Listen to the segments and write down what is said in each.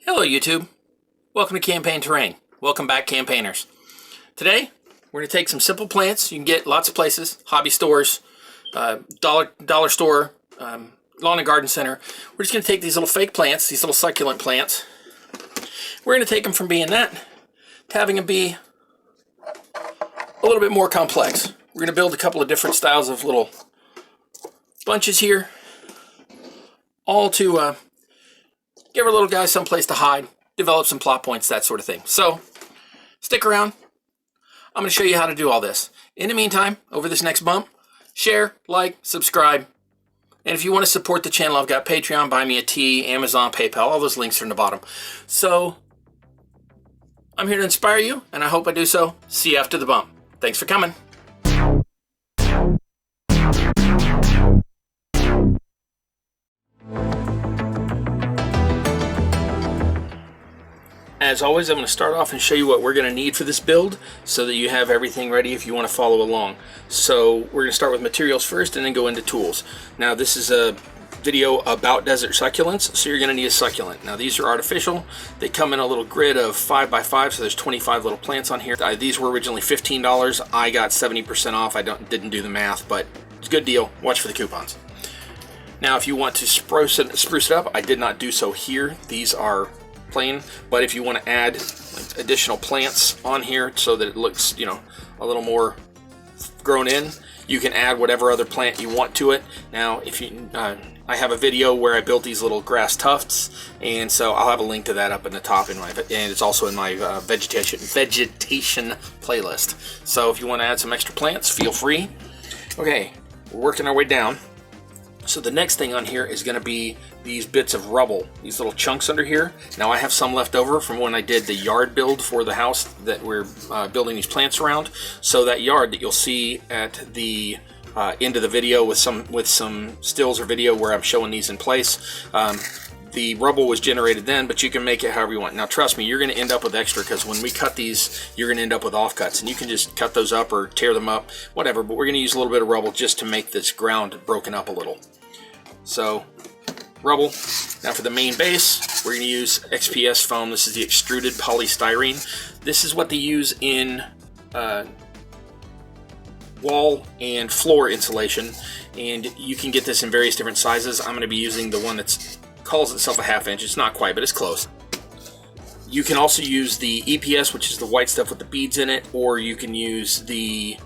Hello YouTube, welcome to Campaign Terrain. Welcome back campaigners. Today we're going to take some simple plants you can get lots of places, hobby stores, dollar store, lawn and garden center. We're just going to take these little fake plants, these little succulent plants. We're going to take them from being that to having them be a little bit more complex. We're going to build a couple of different styles of little bunches here, all to give our little guys someplace to hide, develop some plot points, that sort of thing. So, stick around. I'm going to show you how to do all this. In the meantime, over this next bump, share, like, subscribe. And if you want to support the channel, I've got Patreon, Buy Me a Tea, Amazon, PayPal. All those links are in the bottom. So, I'm here to inspire you, and I hope I do so. See you after the bump. Thanks for coming. As always, I'm going to start off and show you what we're going to need for this build so that you have everything ready if you want to follow along. So we're going to start with materials first and then go into tools. Now this is a video about desert succulents, so you're going to need a succulent. Now these are artificial. They come in a little grid of 5x5, so there's 25 little plants on here. These were originally $15. I got 70% off. I didn't do the math, but it's a good deal. Watch for the coupons. Now if you want to spruce it up, I did not do so here. These are plain, but if you want to add like additional plants on here so that it looks, you know, a little more grown in, you can add whatever other plant you want to it. Now if you I have a video where I built these little grass tufts, and so I'll have a link to that up in the top and it's also in my vegetation playlist. So if you want to add some extra plants, feel free. Okay, we're working our way down. So the next thing on here is going to be these bits of rubble, these little chunks under here. Now I have some left over from when I did the yard build for the house that we're building these plants around. So that yard that you'll see at the end of the video with some stills or video where I'm showing these in place. The rubble was generated then, but you can make it however you want. Now trust me, you're going to end up with extra because when we cut these, you're going to end up with offcuts, and you can just cut those up or tear them up, whatever, but we're going to use a little bit of rubble just to make this ground broken up a little. So, rubble. Now for the main base, we're going to use XPS foam. This is the extruded polystyrene. This is what they use in wall and floor insulation, and you can get this in various different sizes. I'm going to be using the one that calls itself a 1/2 inch. It's not quite, but it's close. You can also use the EPS, which is the white stuff with the beads in it, or you can use the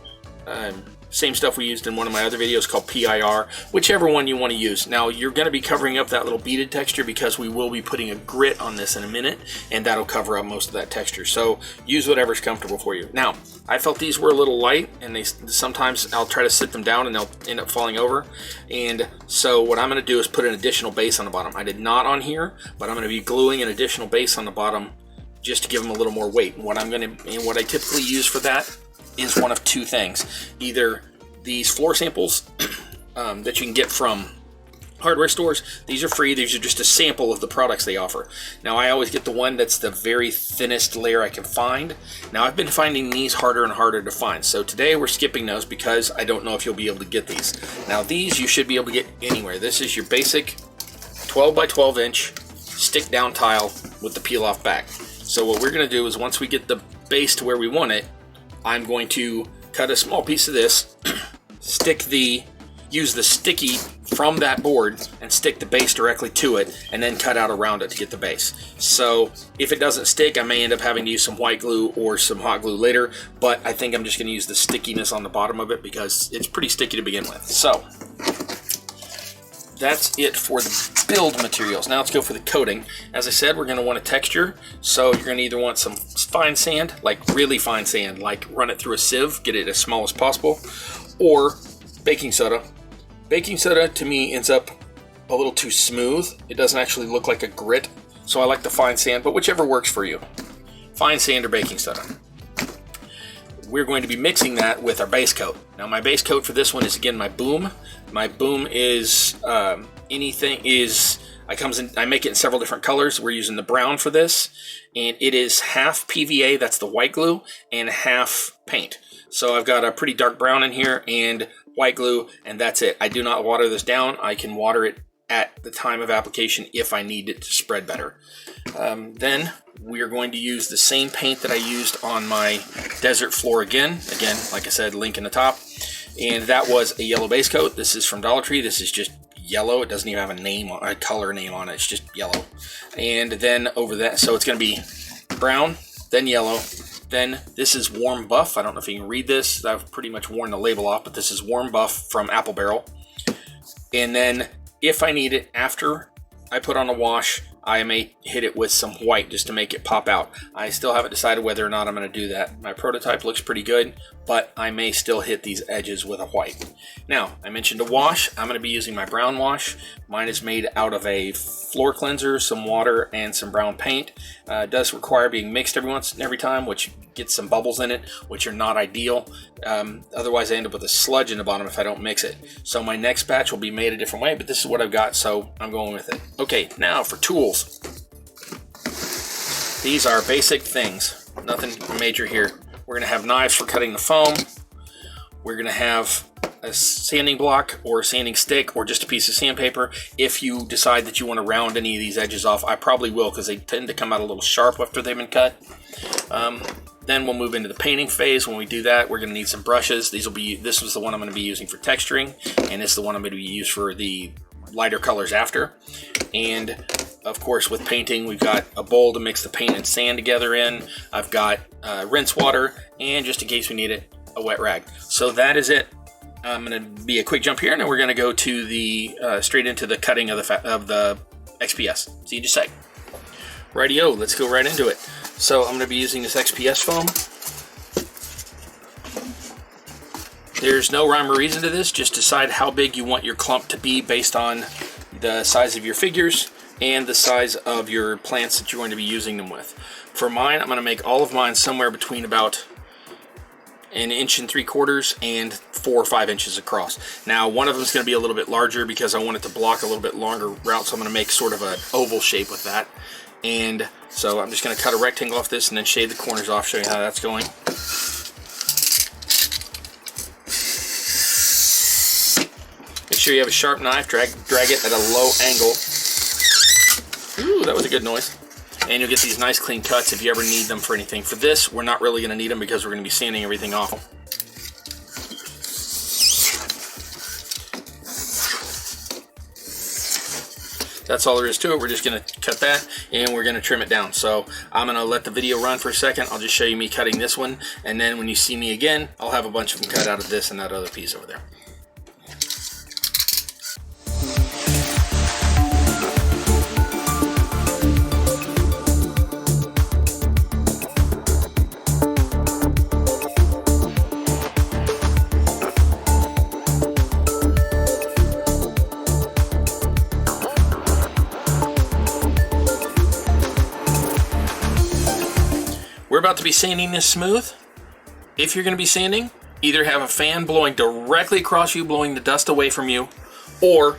same stuff we used in one of my other videos called PIR, whichever one you want to use. Now you're going to be covering up that little beaded texture because we will be putting a grit on this in a minute, and that'll cover up most of that texture. So use whatever's comfortable for you. Now I felt these were a little light, and sometimes I'll try to sit them down and they'll end up falling over. And so what I'm going to do is put an additional base on the bottom. I did not on here, but I'm going to be gluing an additional base on the bottom just to give them a little more weight. And what I typically use for that is one of two things. Either these floor samples that you can get from hardware stores. These are free. These are just a sample of the products they offer. Now I always get the one that's the very thinnest layer I can find. Now I've been finding these harder and harder to find. So today we're skipping those because I don't know if you'll be able to get these. Now these you should be able to get anywhere. This is your basic 12 by 12 inch stick down tile with the peel off back. So what we're going to do is once we get the base to where we want it, I'm going to cut a small piece of this, use the sticky from that board and stick the base directly to it, and then cut out around it to get the base. So if it doesn't stick, I may end up having to use some white glue or some hot glue later, but I think I'm just going to use the stickiness on the bottom of it because it's pretty sticky to begin with. So that's it for the build materials. Now let's go for the coating. As I said, we're going to want a texture, so you're going to either want some fine sand, like really fine sand, like run it through a sieve, get it as small as possible, or baking soda. Baking soda to me ends up a little too smooth. It doesn't actually look like a grit, so I like the fine sand, but whichever works for you. Fine sand or baking soda. We're going to be mixing that with our base coat. Now my base coat for this one is again my boom. My boom is I make it in several different colors. We're using the brown for this, and it is half PVA, that's the white glue, and half paint. So I've got a pretty dark brown in here and white glue, and that's it. I do not water this down. I can water it at the time of application if I need it to spread better. Then we are going to use the same paint that I used on my desert floor again. Again, like I said, link in the top. And that was a yellow base coat. This is from Dollar Tree. This is just yellow. It doesn't even have a color name on it. It's just yellow. And then over that, so it's going to be brown, then yellow. Then this is Warm Buff. I don't know if you can read this. I've pretty much worn the label off, but this is Warm Buff from Apple Barrel. And then if I need it after I put on a wash, I may hit it with some white just to make it pop out. I still haven't decided whether or not I'm going to do that. My prototype looks pretty good, but I may still hit these edges with a white. Now, I mentioned a wash. I'm going to be using my brown wash. Mine is made out of a floor cleanser, some water, and some brown paint. It does require being mixed every time, which gets some bubbles in it, which are not ideal. Otherwise, I end up with a sludge in the bottom if I don't mix it. So my next batch will be made a different way, but this is what I've got, so I'm going with it. Okay, now for tools. These are basic things, nothing major here. We're going to have knives for cutting the foam. We're going to have a sanding block or a sanding stick or just a piece of sandpaper. If you decide that you want to round any of these edges off, I probably will, because they tend to come out a little sharp after they've been cut. Then we'll move into the painting phase. When we do that, we're going to need some brushes. This was the one I'm going to be using for texturing, and this is the one I'm going to use for the lighter colors after. And of course, with painting, we've got a bowl to mix the paint and sand together in. I've got rinse water, and just in case we need it, a wet rag. So that is it. I'm going to be a quick jump here, and then we're going to go to the straight into the cutting of the XPS. See you in just a sec. Rightio, let's go right into it. So I'm going to be using this XPS foam. There's no rhyme or reason to this. Just decide how big you want your clump to be based on the size of your figures and the size of your plants that you're going to be using them with. For mine, I'm going to make all of mine somewhere between about 1 3/4 and 4 or 5 inches across. Now, one of them is going to be a little bit larger because I want it to block a little bit longer route, so I'm going to make sort of an oval shape with that. And so I'm just going to cut a rectangle off this and then shade the corners off, show you how that's going. Make sure you have a sharp knife, drag it at a low angle. Ooh, that was a good noise. And you'll get these nice clean cuts if you ever need them for anything. For this, we're not really going to need them because we're going to be sanding everything off. That's all there is to it. We're just going to cut that and we're going to trim it down. So I'm going to let the video run for a second. I'll just show you me cutting this one, and then when you see me again, I'll have a bunch of them cut out of this and that other piece over there. We're about to be sanding this smooth. If you're going to be sanding, either have a fan blowing directly across you, blowing the dust away from you, or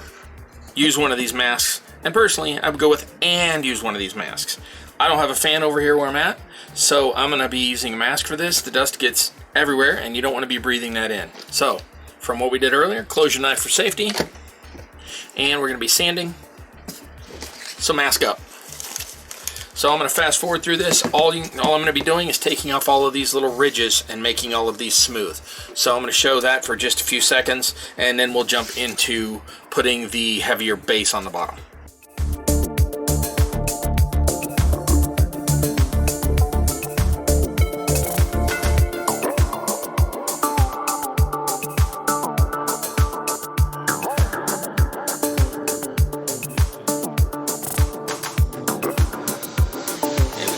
use one of these masks. And personally, I would go with and use one of these masks. I don't have a fan over here where I'm at, so I'm going to be using a mask for this. The dust gets everywhere, and you don't want to be breathing that in. So, from what we did earlier, close your knife for safety, and we're going to be sanding. So mask up. So I'm going to fast forward through this. All I'm going to be doing is taking off all of these little ridges and making all of these smooth. So I'm going to show that for just a few seconds, and then we'll jump into putting the heavier base on the bottom.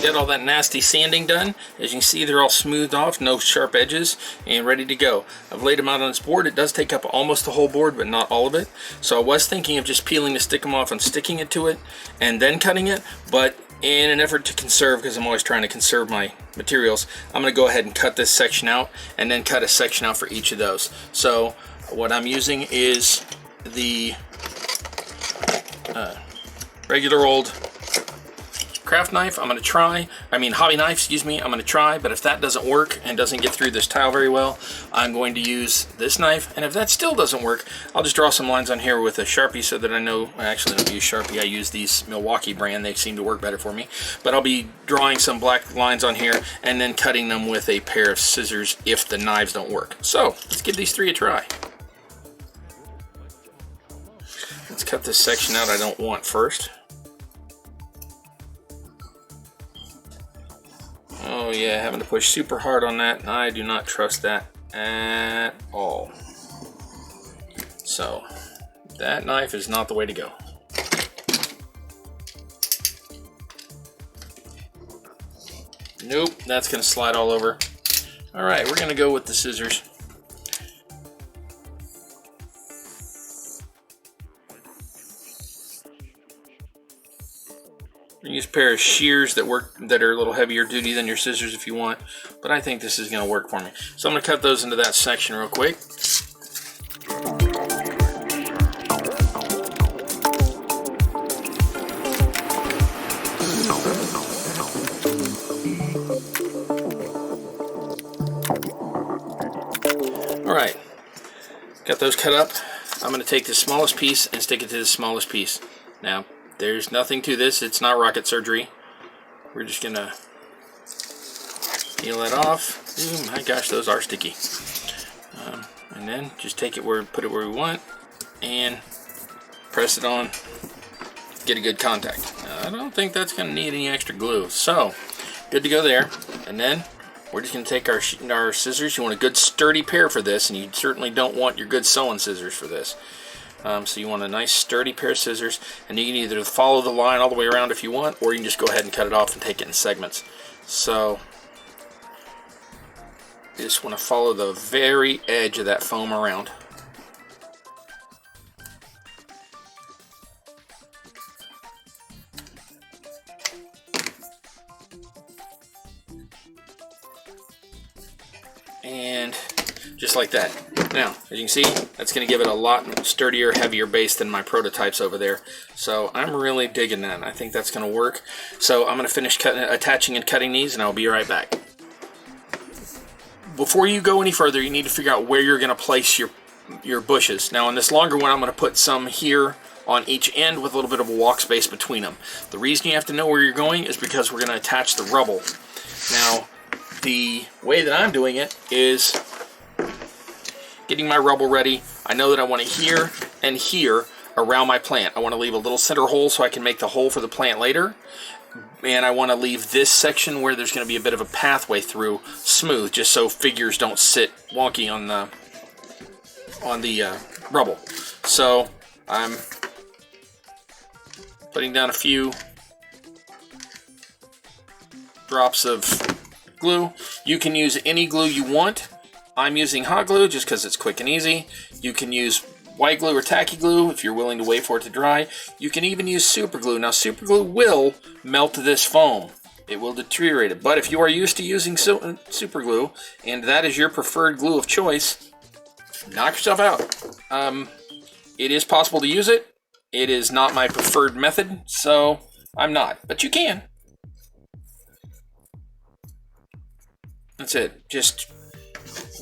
Get all that nasty sanding done. As you can see, they're all smoothed off, no sharp edges, and ready to go. I've laid them out on this board. It does take up almost the whole board, but not all of it. So I was thinking of just peeling the stickum off and sticking it to it and then cutting it, but in an effort to conserve, because I'm always trying to conserve my materials, I'm going to go ahead and cut this section out and then cut a section out for each of those. So what I'm using is the regular old craft knife, I'm going to try. I mean, hobby knife, excuse me, I'm going to try. But if that doesn't work and doesn't get through this tile very well, I'm going to use this knife. And if that still doesn't work, I'll just draw some lines on here with a Sharpie so that I know. I actually don't use Sharpie. I use these Milwaukee brand. They seem to work better for me. But I'll be drawing some black lines on here and then cutting them with a pair of scissors if the knives don't work. So let's give these 3 a try. Let's cut this section out I don't want first. Oh yeah, having to push super hard on that. I do not trust that at all. So, that knife is not the way to go. Nope, that's going to slide all over. Alright, we're going to go with the scissors. Use a pair of shears that are a little heavier duty than your scissors if you want, but I think this is going to work for me. So I'm going to cut those into that section real quick. Alright, got those cut up. I'm going to take the smallest piece and stick it to the smallest piece. Now, there's nothing to this. It's not rocket surgery. We're just going to peel that off. Ooh, my gosh, those are sticky. And then just take it put it where we want and press it on. Get a good contact. Now, I don't think that's going to need any extra glue. So, good to go there. And then we're just going to take our scissors. You want a good sturdy pair for this, and you certainly don't want your good sewing scissors for this. So you want a nice sturdy pair of scissors, and you can either follow the line all the way around if you want, or you can just go ahead and cut it off and take it in segments. So you just want to follow the very edge of that foam around. And just like that. Now, as you can see, that's going to give it a lot sturdier, heavier base than my prototypes over there. So I'm really digging that. I think that's going to work. So I'm going to finish attaching and cutting these, and I'll be right back. Before you go any further, you need to figure out where you're going to place your bushes. Now, on this longer one, I'm going to put some here on each end with a little bit of a walk space between them. The reason you have to know where you're going is because we're going to attach the rubble. Now, the way that I'm doing it is getting my rubble ready. I know that I want it here and here around my plant. I want to leave a little center hole so I can make the hole for the plant later. And I want to leave this section where there's going to be a bit of a pathway through smooth, just so figures don't sit wonky on the rubble. So I'm putting down a few drops of glue. You can use any glue you want. I'm using hot glue just because it's quick and easy. You can use white glue or tacky glue if you're willing to wait for it to dry. You can even use super glue. Now, super glue will melt this foam. It will deteriorate it. But if you are used to using super glue, and that is your preferred glue of choice, knock yourself out. It is possible to use it. It is not my preferred method, so I'm not. But you can. That's it. Just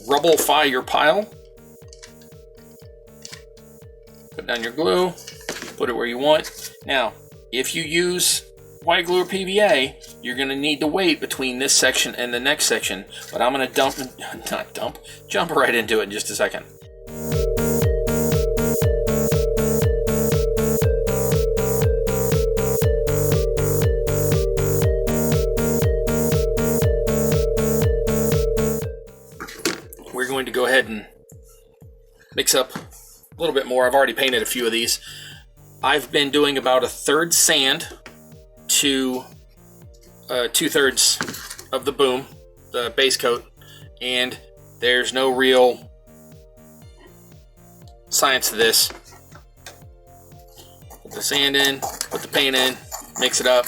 Rubble-fy your pile. Put down your glue. Put it where you want. Now, if you use white glue or PVA, you're going to need to wait between this section and the next section. But I'm going to jump right into it in just a second. We're going to go ahead and mix up a little bit more. I've already painted a few of these. I've been doing about 1/3 sand to 2/3 of the boom, the base coat, and there's no real science to this. Put the sand in, put the paint in, mix it up.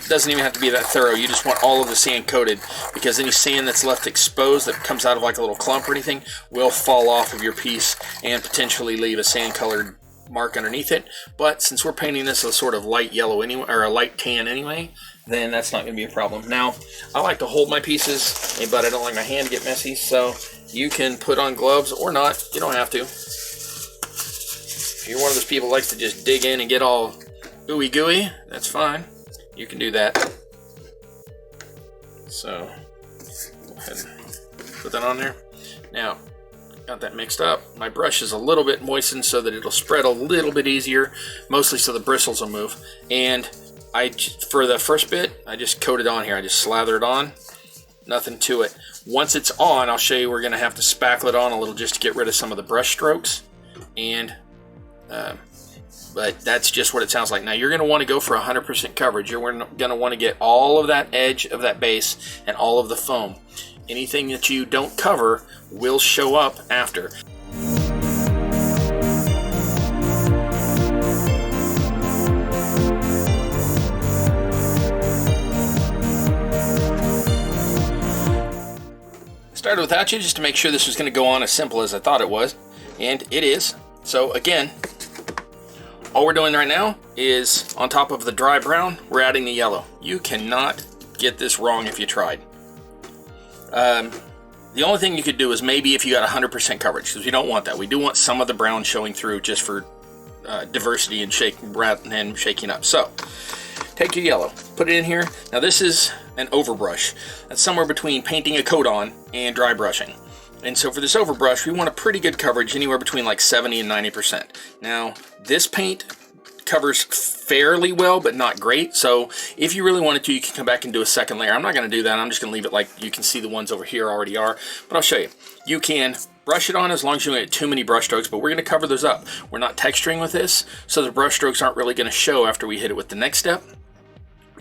Doesn't even have to be that thorough. You just want all of the sand coated, because any sand that's left exposed that comes out of like a little clump or anything will fall off of your piece and potentially leave a sand colored mark underneath it, but since we're painting this a sort of light yellow anyway, or a light tan anyway, then that's not going to be a problem. Now, I like to hold my pieces, but I don't like my hand to get messy, so you can put on gloves or not. You don't have to. If you're one of those people who likes to just dig in and get all ooey gooey, that's fine. You can do that. So, go ahead and put that on there. Now, got that mixed up. My brush is a little bit moistened so that it'll spread a little bit easier, mostly so the bristles will move. And for the first bit, I just coat it on here. I just slather it on. Nothing to it. Once it's on, I'll show you we're going to have to spackle it on a little just to get rid of some of the brush strokes. But that's just what it sounds like. Now, you're going to want to go for 100% coverage. You're going to want to get all of that edge of that base and all of the foam. Anything that you don't cover will show up after. Started without you just to make sure this was going to go on as simple as I thought it was, and it is. So again, all we're doing right now is on top of the dry brown, we're adding the yellow. You cannot get this wrong if you tried. The only thing you could do is maybe if you got 100% coverage, because we don't want that. We do want some of the brown showing through just for diversity and shaking up. So, take your yellow, put it in here. Now this is an overbrush. That's somewhere between painting a coat on and dry brushing. And so for this overbrush, we want a pretty good coverage, anywhere between like 70 and 90%. Now, this paint covers fairly well, but not great. So if you really wanted to, you can come back and do a second layer. I'm not going to do that. I'm just going to leave it like you can see the ones over here already are. But I'll show you. You can brush it on as long as you don't get too many brush strokes, but we're going to cover those up. We're not texturing with this, so the brush strokes aren't really going to show after we hit it with the next step.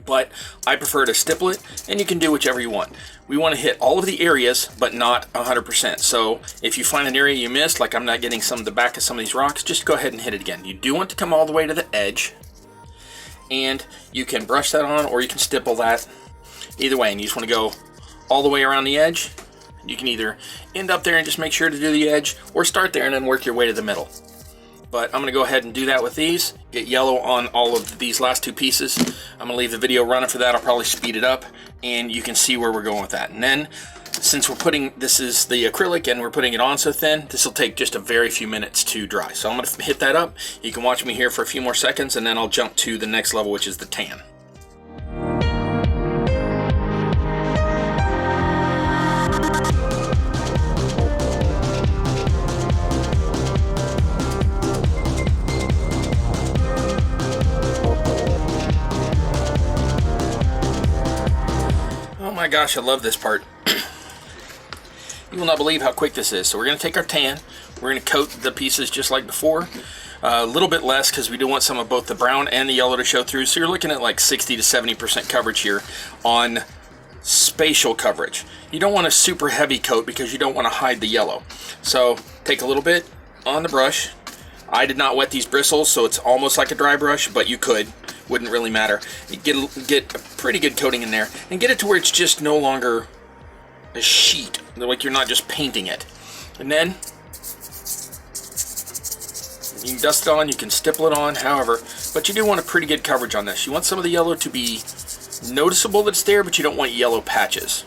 But I prefer to stipple it, and you can do whichever you want. We want to hit all of the areas, but not 100%. So if you find an area you missed, like I'm not getting some of the back of some of these rocks, just go ahead and hit it again. You do want to come all the way to the edge, and you can brush that on, or you can stipple that. Either way, and you just want to go all the way around the edge. You can either end up there and just make sure to do the edge, or start there and then work your way to the middle. But I'm going to go ahead and do that with these. Get yellow on all of these last two pieces. I'm going to leave the video running for that. I'll probably speed it up, and you can see where we're going with that. And then, since we're putting, this is the acrylic and we're putting it on so thin, this will take just a very few minutes to dry. So I'm going to hit that up. You can watch me here for a few more seconds, and then I'll jump to the next level, which is the tan. Oh my gosh, I love this part. You will not believe how quick this is. So we're going to take our tan, we're going to coat the pieces just like before. A little bit less because we do want some of both the brown and the yellow to show through. So you're looking at like 60 to 70% coverage here on spatial coverage. You don't want a super heavy coat because you don't want to hide the yellow. So take a little bit on the brush. I did not wet these bristles, so it's almost like a dry brush, but you could. Wouldn't really matter. You get a pretty good coating in there, and get it to where it's just no longer a sheet, like you're not just painting it. And then you can dust it on, you can stipple it on, however, but you do want a pretty good coverage on this. You want some of the yellow to be noticeable that it's there, but you don't want yellow patches.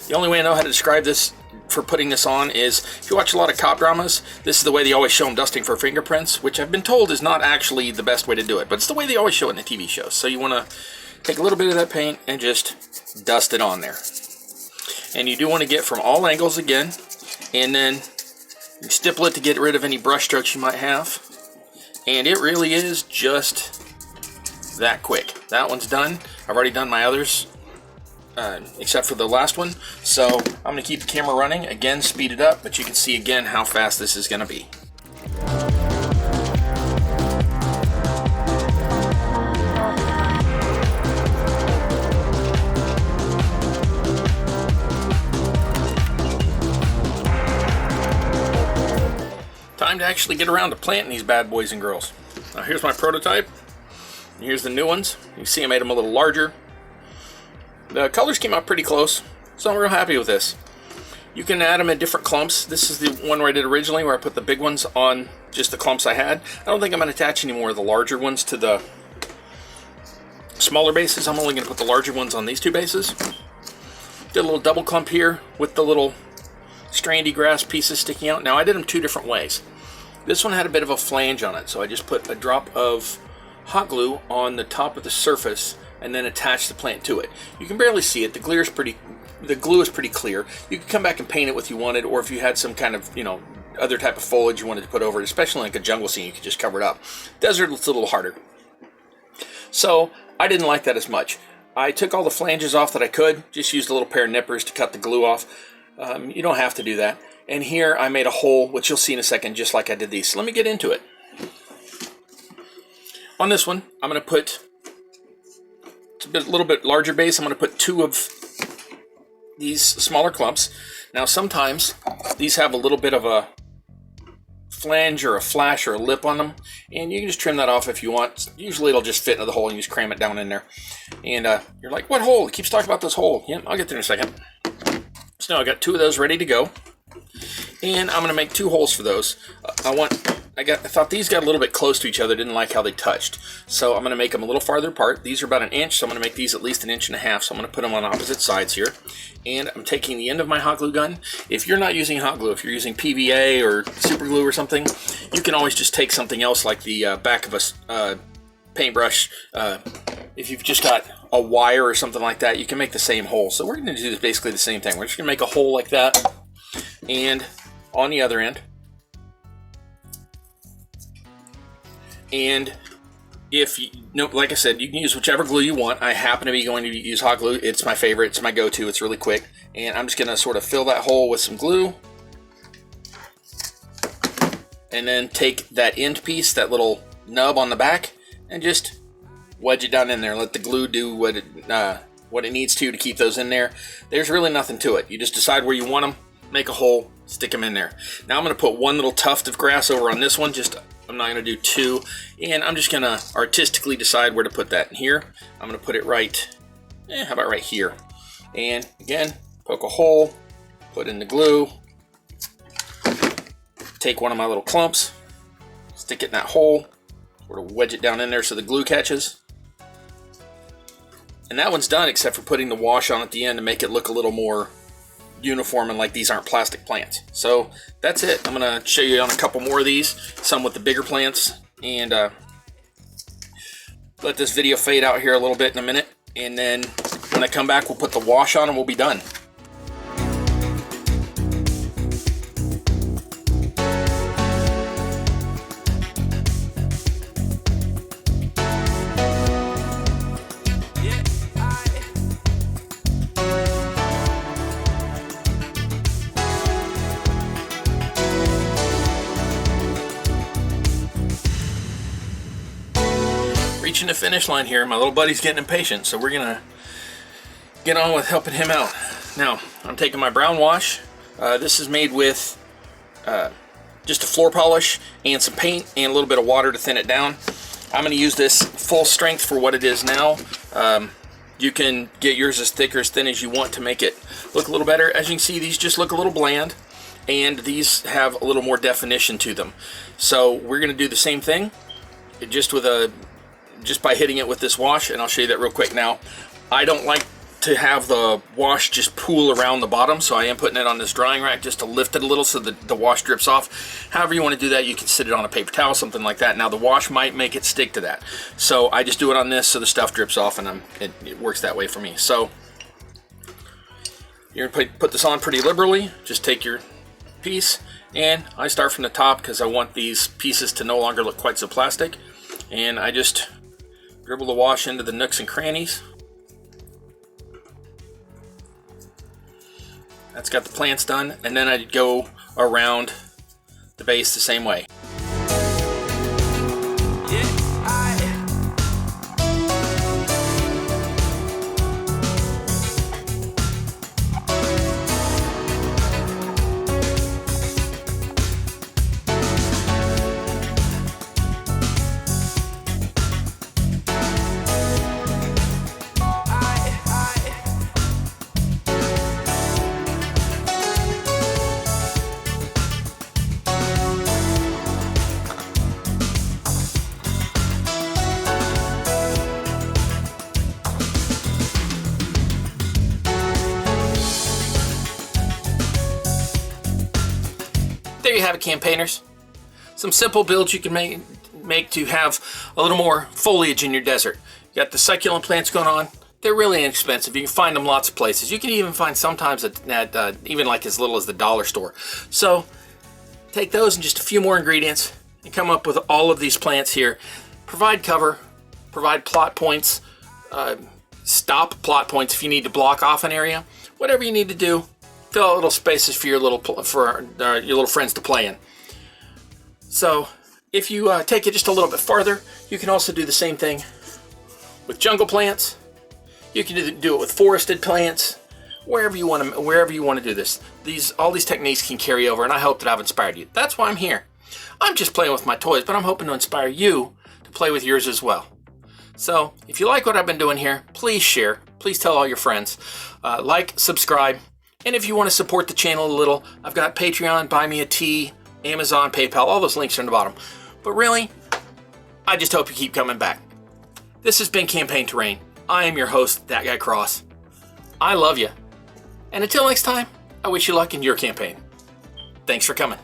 The only way I know how to describe this for putting this on is, if you watch a lot of cop dramas, this is the way they always show them dusting for fingerprints, which I've been told is not actually the best way to do it, but it's the way they always show it in the TV shows. So you want to take a little bit of that paint and just dust it on there. And you do want to get from all angles again, and then you stipple it to get rid of any brush strokes you might have. And it really is just that quick. That one's done. I've already done my others, except for the last one. So I'm going to keep the camera running, again speed it up, but you can see again how fast this is going to be. Time to actually get around to planting these bad boys and girls. Now here's my prototype. Here's the new ones. You see I made them a little larger. The colors came out pretty close, so I'm real happy with this. You can add them in different clumps. This is the one where I did originally, where I put the big ones on just the clumps I had. I don't think I'm going to attach any more of the larger ones to the smaller bases. I'm only going to put the larger ones on these two bases. Did a little double clump here with the little strandy grass pieces sticking out. Now I did them two different ways. This one had a bit of a flange on it, so I just put a drop of hot glue on the top of the surface and then attach the plant to it. You can barely see it. The glue is pretty clear. You could come back and paint it if you wanted, or if you had some kind of, other type of foliage you wanted to put over it, especially like a jungle scene, you could just cover it up. Desert, it's a little harder. So I didn't like that as much. I took all the flanges off that I could, just used a little pair of nippers to cut the glue off. You don't have to do that. And here I made a hole, which you'll see in a second, just like I did these. So let me get into it. On this one, I'm going to put, it's a little bit larger base, I'm going to put 2 of these smaller clumps. Now sometimes these have a little bit of a flange or a flash or a lip on them, and you can just trim that off if you want. Usually it'll just fit into the hole and you just cram it down in there. And you're like, what hole? It keeps talking about this hole. Yeah, I'll get there in a second. So now I got 2 of those ready to go, and I'm going to make 2 holes for those. I thought these got a little bit close to each other, didn't like how they touched. So I'm going to make them a little farther apart. These are about 1 inch, so I'm going to make these at least 1.5 inches. So I'm going to put them on opposite sides here. And I'm taking the end of my hot glue gun. If you're not using hot glue, if you're using PVA or super glue or something, you can always just take something else like the back of a paintbrush. If you've just got a wire or something like that, you can make the same hole. So we're going to do basically the same thing. We're just going to make a hole like that. And on the other end. And if you like I said, you can use whichever glue you want. I happen to be going to use hot glue. It's my favorite. It's my go-to. It's really quick. And I'm just going to sort of fill that hole with some glue. And then take that end piece, that little nub on the back, and just wedge it down in there. Let the glue do what it needs to keep those in there. There's really nothing to it. You just decide where you want them, make a hole, stick them in there. Now I'm going to put 1 little tuft of grass over on this one. I'm not going to do 2, and I'm just going to artistically decide where to put that. And here, I'm going to put it right, how about right here? And again, poke a hole, put in the glue, take one of my little clumps, stick it in that hole, sort of wedge it down in there so the glue catches. And that one's done, except for putting the wash on at the end to make it look a little more uniform and like these aren't plastic plants. So that's it. I'm going to show you on a couple more of these, some with the bigger plants, and let this video fade out here a little bit in a minute, and then when I come back we'll put the wash on and we'll be done. Reaching the finish line here. My little buddy's getting impatient, so we're gonna get on with helping him out. Now I'm taking my brown wash. This is made with just a floor polish and some paint and a little bit of water to thin it down. I'm going to use this full strength for what it is now. You can get yours as thick or as thin as you want to make it look a little better. As you can see, these just look a little bland, and these have a little more definition to them. So we're going to do the same thing, just by hitting it with this wash, and I'll show you that real quick. Now, I don't like to have the wash just pool around the bottom, so I am putting it on this drying rack just to lift it a little so that the wash drips off. However you want to do that, you can sit it on a paper towel, something like that. Now the wash might make it stick to that, so I just do it on this so the stuff drips off, and it works that way for me. So you're going to put this on pretty liberally. Just take your piece, and I start from the top because I want these pieces to no longer look quite so plastic, and I just dribble the wash into the nooks and crannies. That's got the plants done, and then I'd go around the base the same way. you have it, campaigners. Some simple builds you can make to have a little more foliage in your desert. You got the succulent plants going on. They're really inexpensive. You can find them lots of places. You can even find sometimes at even like as little as the dollar store. So take those and just a few more ingredients and come up with all of these plants here. Provide cover, provide plot points, stop plot points if you need to block off an area. Whatever you need to do, fill out little spaces for your little friends to play in. So if you take it just a little bit farther, you can also do the same thing with jungle plants. You can do it with forested plants. Wherever you want to do this. All these techniques can carry over, and I hope that I've inspired you. That's why I'm here. I'm just playing with my toys, but I'm hoping to inspire you to play with yours as well. So if you like what I've been doing here, please share. Please tell all your friends. Like, subscribe, and if you want to support the channel a little, I've got Patreon, Buy Me a Tea, Amazon, PayPal, all those links are in the bottom. But really, I just hope you keep coming back. This has been Campaign Terrain. I am your host, That Guy Cross. I love you. And until next time, I wish you luck in your campaign. Thanks for coming.